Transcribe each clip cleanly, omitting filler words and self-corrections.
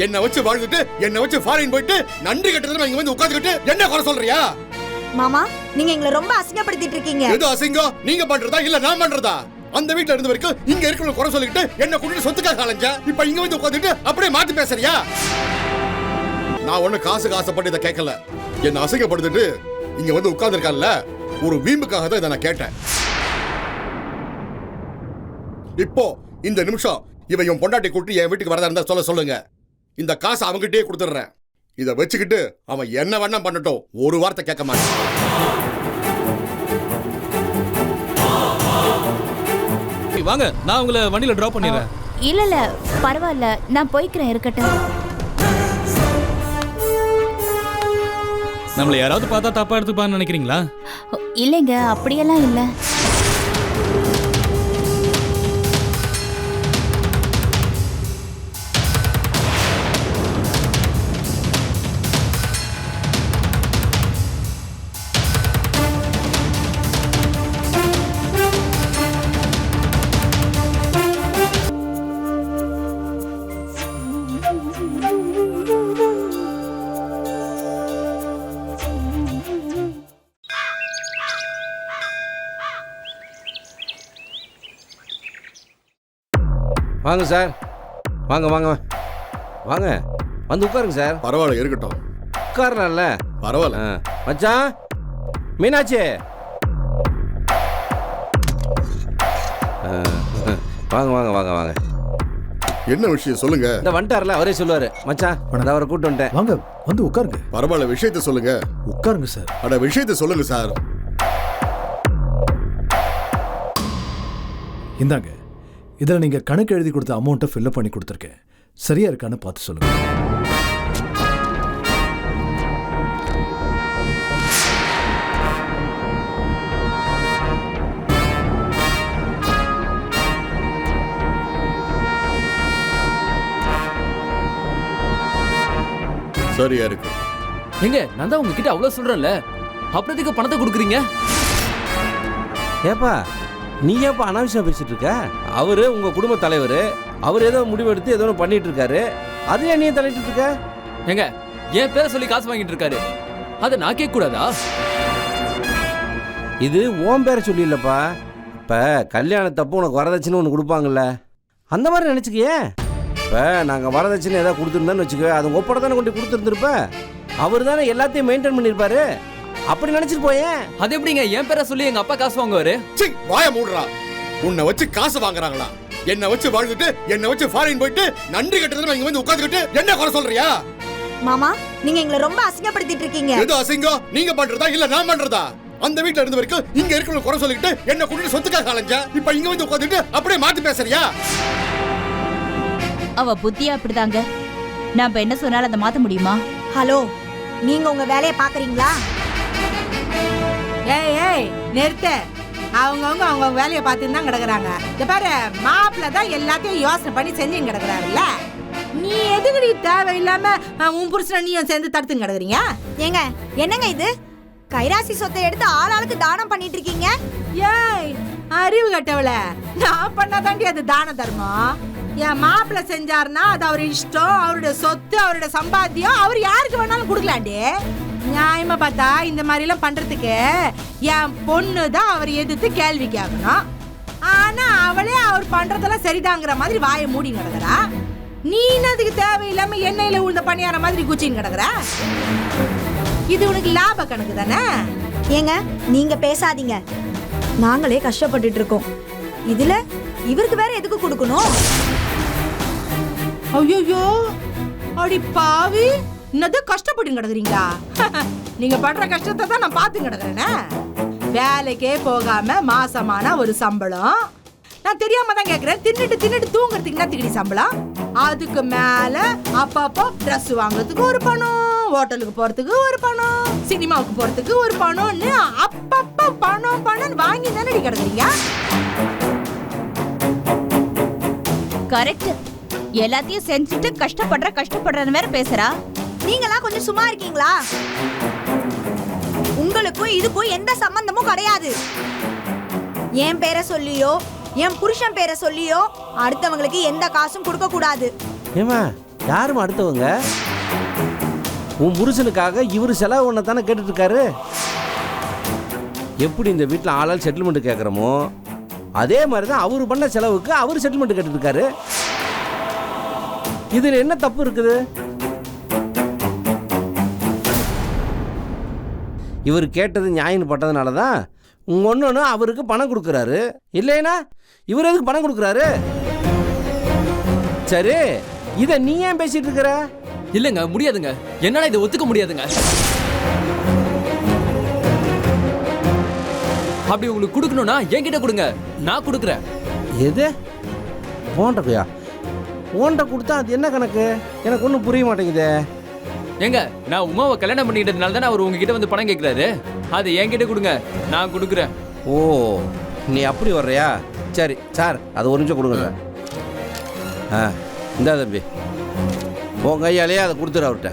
என்ன வச்சு வாழ்ந்துட்டு என்ன வச்சு ஃபாரின் போயிட்டு நன்றி கட்டறதுல இங்க வந்து உட்கார்ந்துட்டு என்ன குறை சொல்றியா? மாமா நீங்க எங்களை ரொம்ப அசிங்கப்படுத்திட்டு இருக்கீங்க. எது அசிங்கம்? நீங்க பண்றதா இல்ல நான் பண்றதா? அந்த வீட்ல இருந்த வரைக்கும் இங்க இருக்கிற குறை சொல்லிட்டு என்ன கூட்டிட்டு சொத்துக்காக அலைஞ்சா இப்ப இங்க வந்து உட்கார்ந்துட்டு அப்படியே மாத்தி பேசுறியா? நான் ஒண்ணு காசுக்கு ஆசைப்பட்டு இதை கேட்கல. என்ன அசிங்கப்படுத்திட்டு இங்க வந்து உட்கார்ந்துருக்கான்ல ஒரு வீம்புக்காக தான் இதை நான் கேட்டேன். இப்போ இந்த நிமிஷம் இவன் என் பொண்டாட்டி கூட்டி என் வீட்டுக்கு வரதா இருந்தா சொல்லுங்க. இந்த காசை அவங்கிட்டே கொடுத்துடுறேன். இதை வச்சுக்கிட்டு அவன் என்ன வேணா பண்ணட்டும், ஒரு வார்த்தை கேட்க மாட்டான். வாங்க, நான் உங்களை வண்டியில டிராப் பண்ணிடுறேன். இல்ல பரவாயில்ல, நான் போய்க்கிறேன், இருக்கட்டும். நம்மள யாராவது பார்த்தா தப்பா எடுத்துப்பான்னு நினைக்கிறீங்களா? இல்லைங்க, அப்படியெல்லாம் இல்ல. வாங்க சார், வாங்க வாங்க வாங்க, வந்து உட்காருங்க சார். பரவாயில்ல, இருக்கட்டும். உட்காரலாம்ல? பரவாயில்ல. மச்சான், மீனாட்சி வாங்க வாங்க வாங்க வாங்க. என்ன விஷயம் சொல்லுங்க. இந்த வந்துட்டார்ல, அவரே சொல்லுவாரு. மச்சான், நான் அவரை கூட்டு வந்துட்டேன். வாங்க, வந்து உட்காருங்க. பரவாயில்ல, விஷயத்தை சொல்லுங்க. உட்காருங்க சார். அட விஷயத்தை சொல்லுங்க சார். இந்தாங்க, இதில் நீங்கள் கணக்கு எழுதி கொடுத்த அமௌண்ட்டை ஃபில்லப் பண்ணி கொடுத்துருக்கேன். சரியா இருக்கான்னு பார்த்து சொல்லுங்க. சரியா இருக்கு. எங்க நான் தான் உங்ககிட்ட அவ்வளவு சொல்றேன்ல, அப்புறத்துக்கு பணத்தை கொடுக்குறீங்க? ஏப்பா, நீ ஏப்பா அனாவசியம் பேசிட்டு இருக்க? அவரு உங்க குடும்ப தலைவர், அவர் ஏதோ முடிவு எடுத்து ஏதோ பண்ணிட்டு இருக்காரு, அதையே நீ தலையிட்டு இருக்க? எங்க என் பேரை சொல்லி காசு வாங்கிட்டு இருக்காரு, அதை நான் கேட்க கூடாதா? இது ஓம் பேரை சொல்லி இல்லப்பா. இப்ப கல்யாணத்தப்போ உனக்கு வரதட்சணை ஒன்று கொடுப்பாங்கல்ல, அந்த மாதிரி நினைச்சுக்கியே. இப்ப நாங்க வரதட்சணை ஏதாவது கொடுத்துருந்தோன்னு வச்சுக்க, அது ஒப்பட தானே கொண்டு கொடுத்துருந்துருப்ப. அவர் தானே எல்லாத்தையும் மெயின்டைன் பண்ணிருப்பாரு. அப்படி நினைச்சிட்டு போயேன். அது எப்படிங்க என் பேரை சொல்லி எங்க அப்பா காசு வாங்குவாரு? வாய மூடுறா. உன்னை வச்சு காசு வாங்குறாங்களா? என்ன வச்சு வாழ்ந்துட்டு என்ன வச்சு ஃபாரின் போயிட்டு நன்றி கட்டறதுல இங்க வந்து உட்கார்ந்துட்டு என்ன குறை சொல்றியா? மாமா நீங்க எங்களை ரொம்ப அசிங்கப்படுத்திட்டு இருக்கீங்க. எது அசிங்கம்? நீங்க பண்றதா இல்ல நான் பண்றதா? அந்த வீட்ல இருந்த வரைக்கும் இங்க இருக்கிற குறை சொல்லிட்டு என்ன கூட்டிட்டு சொத்துக்காக அலைஞ்சா இப்ப இங்க வந்து உட்கார்ந்துட்டு அப்படியே மாத்தி பேசுறியா? அவ புத்தியா அப்படிதாங்க. நான் என்ன சொன்னாலும் அதை மாத்த முடியுமா? ஹலோ, நீங்க உங்க வேலையை பாக்குறீங்களா? ஏய் ஏய் நிறுத்த. அவங்க வேலையை பார்த்துன்னு தான் கிடக்குறாங்க. இந்த பாரு, மாப்பிள்ள தான் எல்லாத்தையும் யோசனை பண்ணி செஞ்சுன்னு கிடக்குறாருல்ல. நீ எதுக்கு தேவையில்லாம உன் புருஷனை நீயும் சேர்ந்து தடுத்துன்னு கிடக்குறீங்க? ஏங்க என்னங்க இது? கைராசி சொத்தை எடுத்து ஆளாளுக்கு தானம் பண்ணிட்டு இருக்கீங்க. ஏய் அறிவு கட்டவள, நான் பண்ணாதாண்டி அது தான தர்மம். என் மாப்பிள்ள செஞ்சாருன்னா அது அவர் இஷ்டம், அவருடைய சொத்து, அவருடைய சம்பாத்தியம், அவர் யாருக்கு வேணாலும் கொடுக்கலாண்டி. நியாயமா பார்த்தா இந்த மாதிரி எல்லாம் பண்றதுக்கு என் பொண்ணு தான் அவர் எதிர்த்து கேள்வி கேட்கணும். ஆனா அவளே அவர் பண்றதெல்லாம் சரிதாங்கிற மாதிரி வாயை மூடி கிடக்குறா. நீ அதுக்கு தேவையில்லாம எண்ணெயில உழுந்த பணியார மாதிரி குச்சின்னு கிடக்குற. இது உனக்கு லாப கணக்கு தானே? ஏங்க நீங்க பேசாதீங்க, நாங்களே கஷ்டப்பட்டுட்டு இருக்கோம். இதுல இவருக்கு வேற எதுக்கு கொடுக்கணும்? ஐயோ அடி பாவி, என்னது கஷ்டப்பட்டு கிடக்குறீங்களா? நீங்க படுற கஷ்டத்தை தான் நான் பார்த்து கிடக்குறேனே. வேலைக்கே போகாம மாசமான ஒரு சம்பளம். நான் தெரியாம தான் கேக்குறேன், தின்னுட்டு தின்னுட்டு தூங்குறதுக்கு என்னத்துக்குடி சம்பளம்? அதுக்கு மேல அப்பப்போ ட்ரெஸ் வாங்குறதுக்கு ஒரு பணம், ஹோட்டலுக்கு போறதுக்கு ஒரு பணம், சினிமாவுக்கு போறதுக்கு ஒரு பணம்னு அப்பப்போ பணம் பணம் வாங்கி தானே கிடக்குறீங்க. கரெக்ட். எல்லாத்தையும் செஞ்சுட்டு கஷ்டப்படுறன்னு வேற பேசுறா. நீங்களா கொஞ்சம் சும்மா இருக்கீங்களா? உங்களுக்கும் இதுக்கும் எந்த சம்பந்தமும் கிடையாது. என் பேரை சொல்லியோ என் புருஷன் பேரை சொல்லியோ அடுத்தவங்களுக்கு எந்த காசும் கொடுக்க கூடாது. ஏமா யாருமா அடுத்தவங்க? உன் புருஷனுக்காக இவர் செலவு ஒன்று தானே கேட்டுட்டு இருக்காரு. எப்படி இந்த வீட்டில் ஆளால் செட்டில்மெண்ட் கேட்குறோமோ அதே மாதிரி தான் அவர் பண்ண செலவுக்கு அவர் செட்டில்மெண்ட் கேட்டுட்டு இருக்காரு. இதில் என்ன தப்பு இருக்குது? இவர் கேட்டது நியாயம் பட்டதுனால தான் உங்க ஒன்று அவருக்கு பணம் கொடுக்குறாரு. இல்லைன்னா இவர் எதுக்கு பணம் கொடுக்குறாரு? சரி, இதை நீ ஏன் பேசிட்டு இருக்கிற? இல்லைங்க, முடியாதுங்க. என்னால இதை ஒத்துக்க முடியாதுங்க. அப்படி உங்களுக்கு கொடுக்கணும்னா என்கிட்ட கொடுங்க, நான் கொடுக்குறேன். எது? ஓண்டக்கையா? ஓண்ட கொடுத்தா அது என்ன கணக்கு? எனக்கு ஒன்றும் புரிய மாட்டேங்குதே. ஏங்க, நான் உமாவை கல்யாணம் பண்ணிக்கிட்டதுனால தானே அவர் உங்ககிட்ட வந்து பணம் கேட்குறாரு. அது என்கிட்ட கொடுங்க, நான் கொடுக்குறேன். ஓ, நீ அப்படி வர்றியா? சரி சார், அது ஒரு நிமிஷம் கொடுங்க சார். ஆ, இந்தா தம்பி, உன் கையாலேயே அதை கொடுத்துரு அவர்கிட்ட.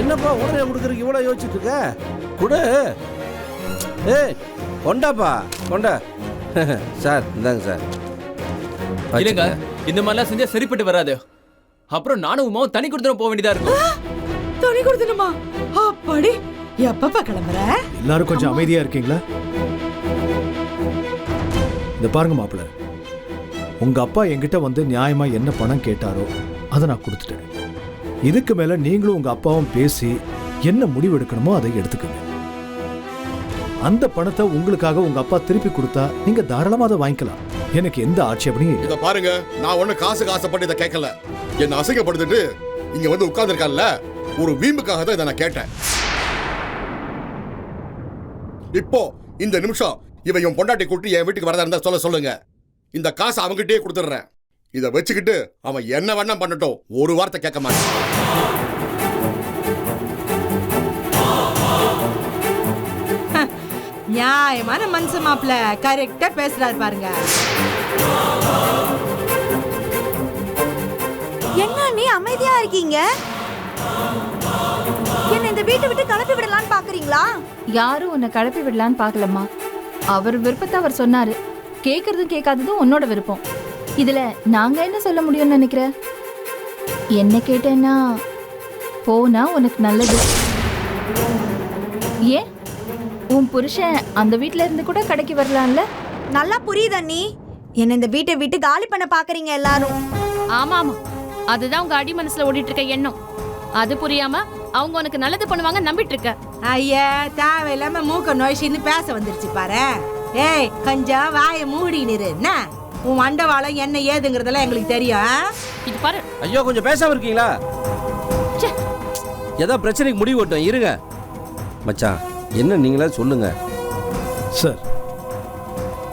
என்னப்பா உடனே கொடுக்குறதுக்கு இவ்வளோ யோசிச்சுட்டு இருக்க? கொடு. ஏய், கொண்டாப்பா, கொண்டா. சார் இந்தாங்க சார். இல்லைங்க, இந்த மாதிரிலாம் செஞ்சா சரிப்பட்டு வராது. அப்புறம் நானும் உமாவும் தனி கொடுத்துட போக வேண்டியதா இருக்கும். துணி கொடுத்துணுமா? அப்படி எப்பப்பா கிளம்புற? எல்லாரும் கொஞ்சம் அமைதியா இருக்கீங்களா? இந்த பாருங்க மாப்பிள்ள, உங்க அப்பா என்கிட்ட வந்து நியாயமா என்ன பணம் கேட்டாரோ அதை நான் கொடுத்துட்டேன். இதுக்கு மேல நீங்களும் உங்க அப்பாவும் பேசி என்ன முடிவு எடுக்கணுமோ அதை எடுத்துக்கங்க. அந்த பணத்தை உங்களுக்காக உங்க அப்பா திருப்பி கொடுத்தா நீங்க தாராளமா அதை வாங்கிக்கலாம். எனக்கு எந்த ஆட்சேபனையும் இல்லை. இத பாருங்க, நான் ஒண்ணு காசுக்கு ஆசைப்பட்டு இதை கேட்கல. என்ன அசிங்கப்படுத்திட்டு இங்க வந்து உட்கார்ந்துருக்கான்ல, ஒரு வீம்புக்காக தான் இதை நான் கேட்டேன். இப்போ இந்த நிமிஷம் இவன் என் பொண்டாட்டி கூட்டி என் வீட்டுக்கு வரதா இருந்தா சொல்லுங்க. இந்த காசை அவங்ககிட்டயே கொடுத்துடுறேன். இதை வச்சுக்கிட்டு அவன் என்ன வேணா பண்ணட்டும், ஒரு வார்த்தை கேட்க மாட்டான். நியாயமான மனுஷன் மாப்பிள்ள, கரெக்டா பேசுறாரு பாருங்க. என்ன நீ அமைதியா இருக்கீங்க? என்ன இந்த வீட்டை விட்டு கிளப்பி விடலான்னு பாக்குறீங்களா? யாரும் உன்னை கிளப்பி விடலான்னு பார்க்கலம்மா. அவர் விருப்பத்தை அவர் சொன்னாரு. கேட்கறதும் கேட்காததும் உன்னோட விருப்பம். இதுல நாங்க என்ன சொல்ல முடியும்னு நினைக்கிற? என்ன கேட்டேன்னா போனா உனக்கு நல்லது. ஏன் உன் புருஷன் அந்த வீட்ல இருந்து கூட கடைக்கு வரலாம்ல? நல்லா புரியுது அண்ணி. என்ன இந்த வீட்டை விட்டு காலி பண்ண பாக்குறீங்க எல்லாரும். ஆமா ஆமா, அதுதான் உங்க அடி மனசுல ஓடிட்டு இருக்க எண்ணம். அது புரியாம அவங்க உனக்கு நல்லது பண்ணுவாங்க நம்பிட்டு இருக்க. ஐயா, தேவையில்லாம மூக்க நோய்ச்சின்னு பேச வந்துருச்சு பாரு. ஏய், கொஞ்சம் வாயை மூடி நிறு. என்ன உன் மண்டவாளம் என்ன ஏதுங்கிறதெல்லாம் எங்களுக்கு தெரியும். இது பாரு. ஐயோ, கொஞ்சம் பேசாம இருக்கீங்களா? ஏதோ பிரச்சனைக்கு முடிவு விட்டோம், இருங்க. மச்சான், என்ன நீங்களே சொல்லுங்க. சார்,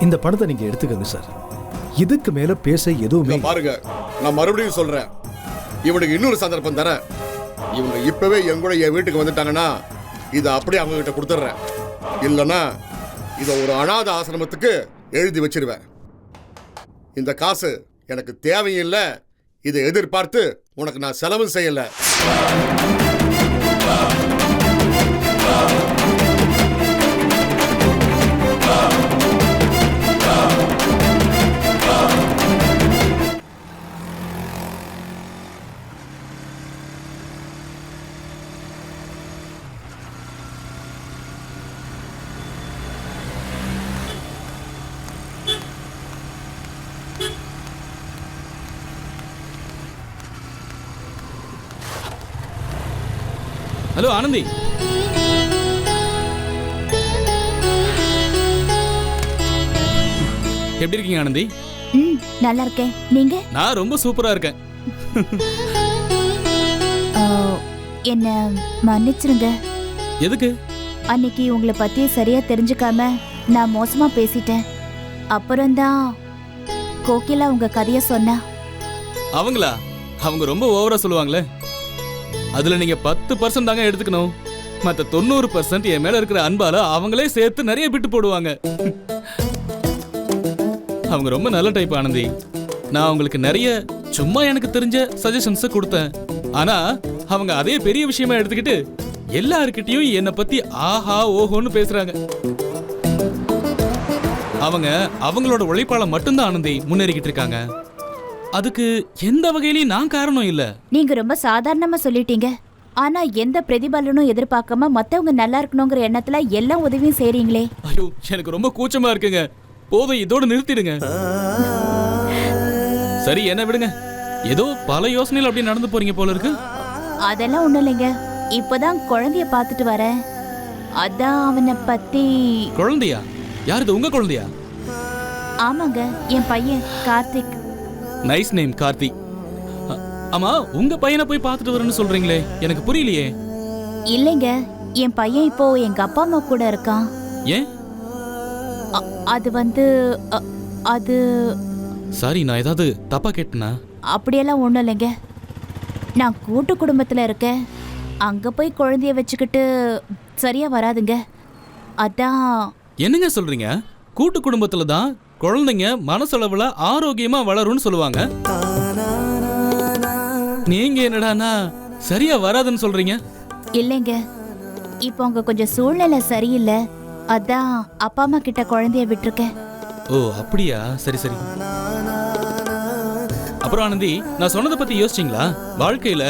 இந்த பணத்தை நீங்க எடுத்துக்கங்க சார். இதுக்கு மேல பேச எதுவுமே. பாருங்க, நான் மறுபடியும் சொல்றேன், இவனுக்கு இன்னொரு சந்தர்ப்பம் தரேன். இவங்க இப்பவே என் கூட என் வீட்டுக்கு வந்துட்டாங்கன்னா இதை அப்படியே அவங்க கிட்ட கொடுத்துட்றேன். இல்லைன்னா இதை ஒரு அனாதை ஆசிரமத்துக்கு எழுதி வச்சிருவேன். இந்த காசு எனக்கு தேவையில்லை. இதை எதிர்பார்த்து உனக்கு நான் செலவு செய்யல. ஹலோ ஆனந்தி, எப்படி இருக்கீங்க ஆனந்தி? நல்லா இருக்கேன். நீங்க? நான் ரொம்ப சூப்பரா இருக்கேன். என்ன மன்னிச்சிருங்க. எதுக்கு? அன்னைக்கு உங்களை பத்தி சரியா தெரிஞ்சுக்காம நான் மோசமா பேசிட்டேன். அப்புறம்தான் கோகிலா உங்க கதைய சொன்னா. அவங்களா? அவங்க ரொம்ப ஓவரா சொல்லுவாங்களே. அதுல நீங்க 10% தாங்க எடுத்துக்கணும். மத்த 90% என் மேல இருக்கிற அன்பால அவங்களே சேர்த்து நிறைய பிட்டு போடுவாங்க. அவங்க ரொம்ப நல்ல டைப் ஆனந்தி. நான் அவங்களுக்கு நிறைய சும்மா எனக்கு தெரிஞ்ச சஜஷன்ஸ் கொடுத்தேன். ஆனா அவங்க அதே பெரிய விஷயமா எடுத்துக்கிட்டு எல்லார்கிட்டயும் என்னை பத்தி ஆஹா ஓஹோன்னு பேசுறாங்க. அவங்க அவங்களோட உழைப்பால மட்டும்தான் ஆனந்தி முன்னேறிக்கிட்டு இருக்காங்க. அதுக்கு எந்த வகையிலயும் நான் காரணம் இல்ல. நீங்க ரொம்ப சாதாரணமா சொல்லிட்டீங்க. ஆனா எந்த பிரதிபலனும் எதிர்பார்க்காம மத்தவங்க நல்லா இருக்கணுங்கிற எண்ணத்துல எல்லா உதவியும் செய்றீங்களே. ஐயோ, எனக்கு ரொம்ப கூச்சமா இருக்குங்க. போதும், இதோட நிறுத்திடுங்க. சரி, என்ன விடுங்க. ஏதோ பல யோசனைகள் அப்படி நடந்து போறீங்க போல இருக்கு. அதெல்லாம் ஒண்ணும் இல்லைங்க. இப்பதான் குழந்தைய பார்த்துட்டு வரேன். அதான் அவனை பத்தி. குழந்தையா? யாருது, உங்க குழந்தையா? ஆமாங்க, என் பையன் கார்த்திக். Nice name, Karthi. ஆமா, உங்க பையனை போய் பார்த்துட்டு வரேன்னு சொல்றீங்களே, எனக்கு புரியலையே. இல்லைங்க, என் பையன் இப்போ எங்க அப்பா அம்மா கூட இருக்கான். ஏன்? அது வந்து அது. சாரி, நான் ஏதாவது தப்பா கேட்டனா? அப்படியெல்லாம் ஒண்ணும் இல்லைங்க. நான் கூட்டு குடும்பத்துல இருக்கேன். அங்க போய் குழந்தைய வச்சுக்கிட்டு சரியா வராதுங்க. அதான். என்னங்க சொல்றீங்க? கூட்டு குடும்பத்துல தான் குழந்தைங்க மனசளவுல ஆரோக்கியமா வளரும்னு சொல்லுவாங்க. நீங்க என்னடானா சரியா வராதுன்னு சொல்றீங்க? இல்லைங்க, இப்போ அங்க கொஞ்சம் சூழ்நிலை சரியில்லை. அதான் அப்பா அம்மா கிட்ட குழந்தைய விட்டுருக்கேன். ஓ, அப்படியா? சரி சரி. அப்புறம் ஆனந்தி, நான் சொன்னதை பத்தி யோசிச்சீங்களா? வாழ்க்கையில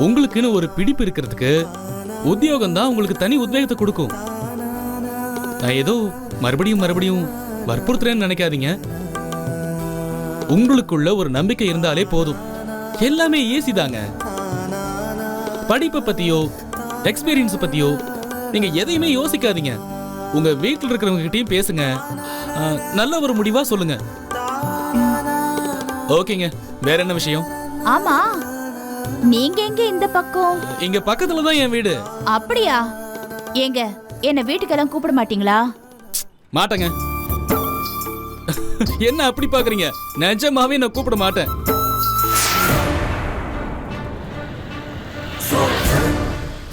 உங்களுக்குன்னு ஒரு பிடிப்பு இருக்கிறதுக்கு உத்தியோகம் தான் உங்களுக்கு தனி உத்வேகத்தை கொடுக்கும். நான் ஏதோ மறுபடியும் மறுபடியும் வற்புறுத்துறேன்னு நினைக்காதீங்க. உங்களுக்குள்ள ஒரு நம்பிக்கை இருந்தாலே போதும். எல்லாமே ஈஸி தாங்க. படிப்பை பத்தியோ எக்ஸ்பீரியன்ஸ் பத்தியோ நீங்க எதையுமே யோசிக்காதீங்க. உங்க வீட்டில் இருக்கிறவங்க கிட்டயும் பேசுங்க. நல்ல ஒரு முடிவா சொல்லுங்க. ஓகேங்க, வேற என்ன விஷயம்? ஆமா, நீங்க எங்க இந்த பக்கம்? இங்க பக்கத்துல தான் என் வீடு. அப்படியா? ஏங்க, என்ன வீட்டுக்கெல்லாம் கூப்பிட மாட்டீங்களா? மாட்டேங்க. என்ன அப்படி பாக்குறீங்க? நிஜமாவே நான் கூப்பிட மாட்டேன்.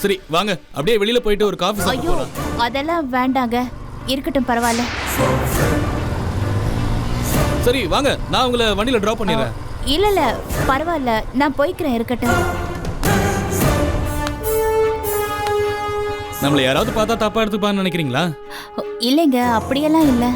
சரி வாங்க, அப்படியே வெளியில போயிட்டு ஒரு காஃபி சாப்பிட்டு ஐயோ, போலாம். அதெல்லாம் வேண்டாங்க. இருக்கட்டும், பரவாயில்ல. சரி வாங்க, நான் உங்களை வண்டியில டிராப் பண்ணிடுறேன். இல்ல இல்ல, பரவாயில்ல, நான் போய்க்கிறேன். இருக்கட்டும். நம்மள யாராவது பார்த்தா தப்பா எடுத்துப்பான்னு நினைக்கிறீங்களா? இல்லைங்க, அப்படியெல்லாம் இல்ல.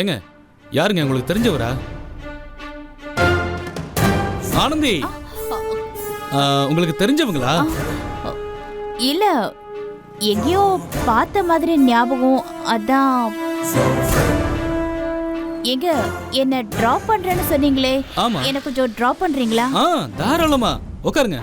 ஏங்க, யாருங்க உங்களுக்கு தெரிஞ்சவரா? ஆனந்தி, உங்களுக்கு தெரிஞ்சவங்களா? இல்ல, எங்கேயோ பார்த்த மாதிரி ஞாபகம். அதான். எங்க என்ன டிராப் பண்றேன்னு சொன்னீங்களே, ஆமா. என்ன கொஞ்சம் டிராப் பண்றீங்களா? தாராளமா உட்காருங்க.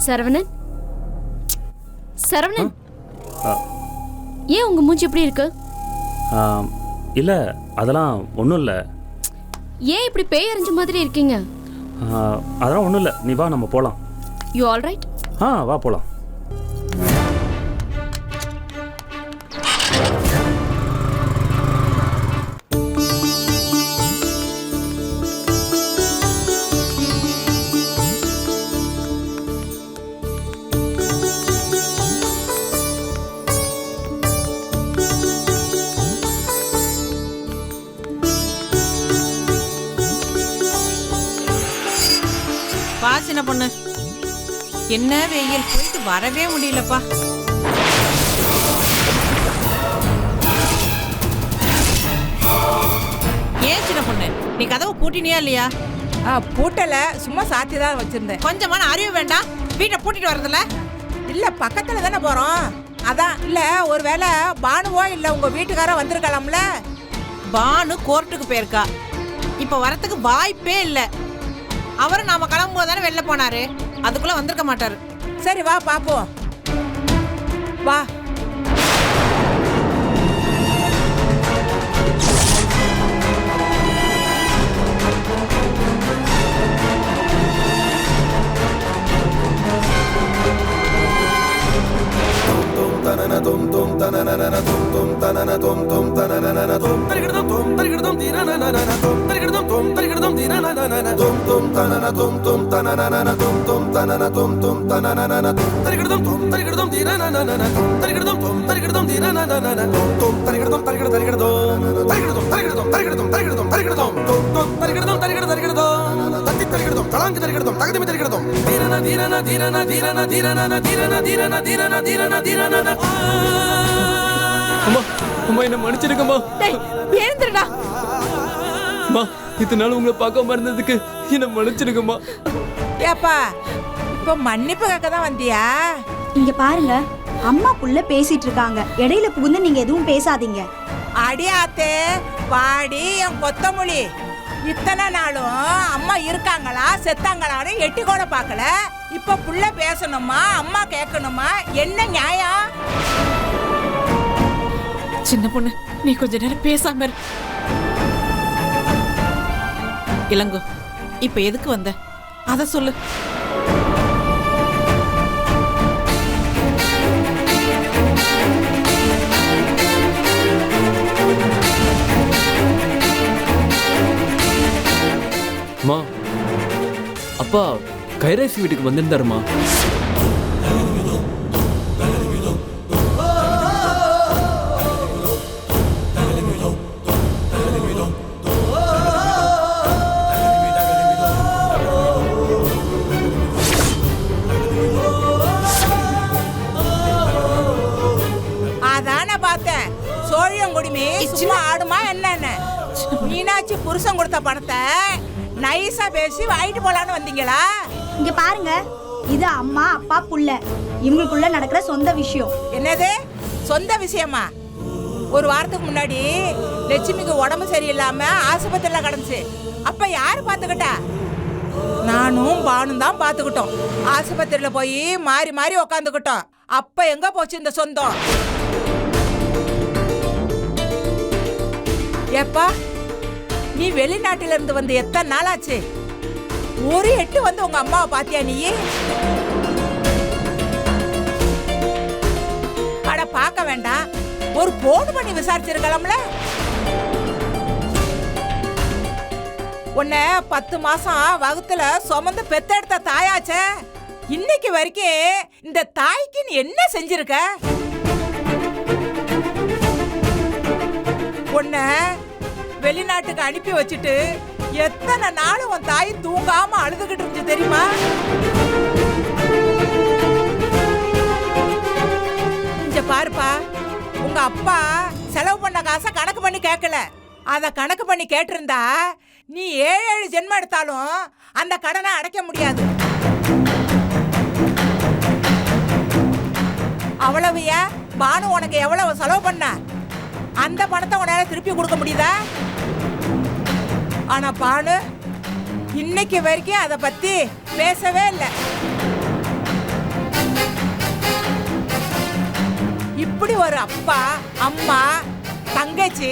சரவணன், சரவணன், ஏன் உங்க மூஞ்சி இப்படி இருக்கு? இல்லை, அதெல்லாம் ஒன்றும் இல்லை. ஏன் இப்படி பேய் அறிஞ்ச மாதிரி இருக்கீங்க? அதெல்லாம் ஒன்றும் இல்லை. நீ வா, நம்ம போகலாம். You all right? வா போகலாம். சின்ன பொண்ணு. என்ன வெயில், போயிட்டு வரவே முடியலப்பா. ஏன் சின்ன பொண்ணு, நீ கதவை பூட்டினியா இல்லையா? பூட்டல, சும்மா சாத்தி தான் வச்சிருந்தேன். கொஞ்சமான அறிவு வேண்டாம், வீட்டை பூட்டிட்டு வரதில்ல. இல்ல, பக்கத்துல தானே போறோம், அதான். இல்ல, ஒருவேளை பானுவோ இல்ல உங்க வீட்டுக்கார வந்திருக்கலாம்ல. பானு கோர்ட்டுக்கு போயிருக்கா, இப்ப வரத்துக்கு வாய்ப்பே இல்ல. அவரும் நாம கிளம்பும்போது தானே வெளில போனாரு, அதுக்குள்ள வந்திருக்க மாட்டாரு. சரி வா பாப்போம், வா. அம்மா அம்மா என்ன மன்னிச்சிடுங்கம்மா. எழுந்துடா. அம்மா இத்தனை நாள் உங்களை பார்க்காம இருந்ததுக்கு என்ன மன்னிச்சிடுங்கம்மா. ஏப்பா, இப்ப மன்னிப்பு கேட்க தான் வந்தியா? இங்க பாருங்க, அம்மா புள்ள பேசிட்டு இருக்காங்க, இடையில புகுந்து நீங்க எதுவும் பேசாதீங்க. அடியாத்தே வாடி என் கொத்தமொழி. இத்தனை நாளும் அம்மா இருக்காங்களா செத்தாங்களான்னு எட்டி கூட பார்க்கல. இப்ப புள்ள பேசணுமா அம்மா கேட்கணுமா, என்ன நியாயம்? சின்ன பொண்ணு, நீ கொஞ்ச நேரம் பேசாம இரு. இளங்கோ, இப்ப எதுக்கு வந்த அத சொல்லு. அம்மா, அப்பா கைராசி வீட்டுக்கு வந்திருந்தாருமா. அதான பார்த்தேன், சோழியங்குடிமே சும்மா ஆடுமா என்னன்னு. மீனாட்சி புருஷன் கொடுத்த பணத்தை நைஸா பேசி வாங்கிட்டு போலான்னு வந்தீங்களா? இங்க பாருங்க, இது அம்மா அப்பா புள்ள, இவங்களுக்குள்ள நடக்கிற சொந்த விஷயம். என்னது சொந்த விஷயமா? ஒரு வாரத்துக்கு முன்னாடி லட்சுமிக்கு உடம்பு சரியில்லாம ஆஸ்பத்திரியில கிடந்துச்சு. அப்ப யாரு பாத்துக்கிட்டா? நானும் பானும் தான் பாத்துக்கிட்டோம். ஆஸ்பத்திரியில போய் மாறி மாறி உக்காந்துக்கிட்டோம். அப்ப எங்க போச்சு இந்த சொந்தம்? ஏப்பா, நீ வெளிநாட்டில இருந்து வந்து எத்தனை நாள் ஆச்சு? ஒரு எட்டு வந்து உங்க அம்மாவை பாத்தியா நீ? அட பார்க்க வேண்டாம், ஒரு போன் பண்ணி விசாரிச்சிருக்கலாம்ல. உன்னை 10 மாசம் வகுத்துல சுமந்து பெத்தெடுத்த தாயாச்சே, இன்னைக்கு வரைக்கும் இந்த தாய்க்கு நீ என்ன செஞ்சிருக்க? உன்னை வெளிநாட்டுக்கு அனுப்பி வச்சுட்டு எத்தனை நாளும் உன் தாய் தூங்காம அழுதுகிட்டு இருந்துச்சு தெரியுமா? இங்க பாருப்பா, உங்க அப்பா செலவு பண்ண காசை கணக்கு பண்ணி கேட்கல. அத கணக்கு பண்ணி கேட்டிருந்தா நீ 7 ஜென்மம் எடுத்தாலும் அந்த கடனை அடைக்க முடியாது. அவ்வளவு ஏன் பானு உனக்கு எவ்வளவு செலவு பண்ண, அந்த பணத்தை உன்னால திருப்பி கொடுக்க முடியுதா? ஆனா பானு இன்னைக்கு வரைக்கும் அதை பத்தி பேசவே இல்லை. இப்படி ஒரு அப்பா அம்மா தங்கச்சி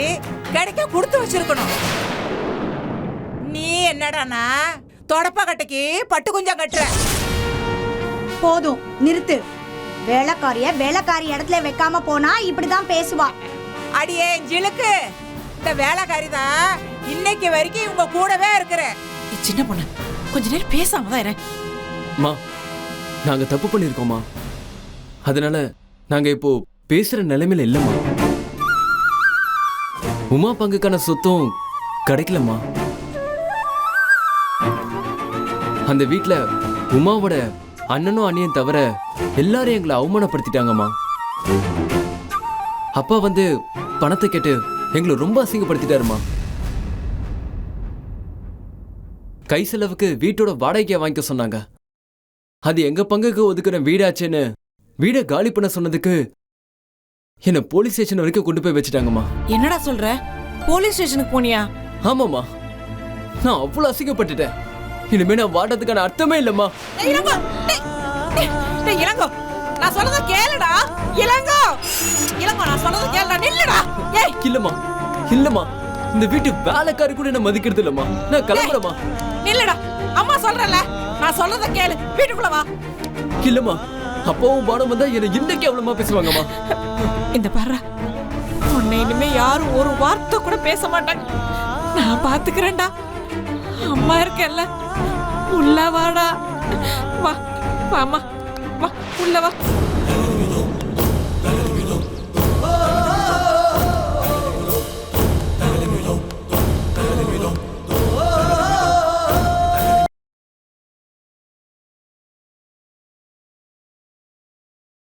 கிடைக்க கொடுத்து வச்சிருக்கணும். நீ என்னடானா தொடப்ப கட்டைக்கு பட்டு குஞ்சம் கட்டுற. போதும், நிறுத்து. வேலைக்காரிய வேலைக்காரி இடத்துல வைக்காம போனா இப்படிதான் பேசுவா. அடியே ஜிலுக்கு, இந்த வேலைக்காரி தான் இன்னைக்கு வரைக்கும் இவங்க கூடவே இருக்கிற. சின்ன பொண்ணு, கொஞ்ச நேரம் பேசாம தான் இரு. அம்மா, நாங்க தப்பு பண்ணிருக்கோமா, அதனால நாங்க இப்போ பேசுற நிலைமையில இல்லம்மா. உமா பங்குக்கான சொத்தும் கிடைக்கலம்மா. அந்த வீட்ல உமாவோட அண்ணனும் அண்ணியும் தவிர எல்லாரும் எங்களை அவமானப்படுத்திட்டாங்கம்மா. அப்பா வந்து பணத்தை கேட்டு எங்களை ரொம்ப அசிங்கப்படுத்திட்டாருமா. கை செலவுக்கு வீட்டோட வாடகையை வாங்கிக்க சொன்னாங்க. அது எங்க பங்குக்கு ஒதுக்குற வீடாச்சுன்னு வீடை காலி பண்ண சொன்னதுக்கு என்ன போலீஸ் ஸ்டேஷன் வரைக்கும் கொண்டு போய் வச்சுட்டாங்கம்மா. என்னடா சொல்ற? போலீஸ் ஸ்டேஷனுக்கு போனியா? ஆமாம்மா, நான் அவ்வளவு அசிங்கப்பட்டுட்டேன். இனிமே நான் வாடுறதுக்கான அர்த்தமே இல்லம்மா. இளங்கோ, நான் சொல்றத கேளுடா. இளங்கோ, இளங்கோ, நான் சொல்றத கேளுடா. நில்லுடா. ஏய், இல்லம்மா, இல்லம்மா, இந்த வீட்டு வேலைக்காரி கூட என்ன மதிக்கிறது இல்லம்மா. நான் கிளம்புறேம்மா. நில்லுடா. அம்மா சொல்றல, நான் சொல்றத கேளு. வீட்டுக்குள்ள வா. இல்லம்மா, அப்பாவும் பாடம் வந்தா என்ன இன்னைக்கு அவ்வளவுமா பேசுவாங்கம்மா. இந்த பாரு, உன்னை இனிமே யாரும் ஒரு வார்த்தை கூட பேச மாட்டாங்க. நான் பாத்துக்கிறேன்டா. அம்மா இருக்கல்ல, உள்ள வாடா. வா வாமா, வா உள்ள வா.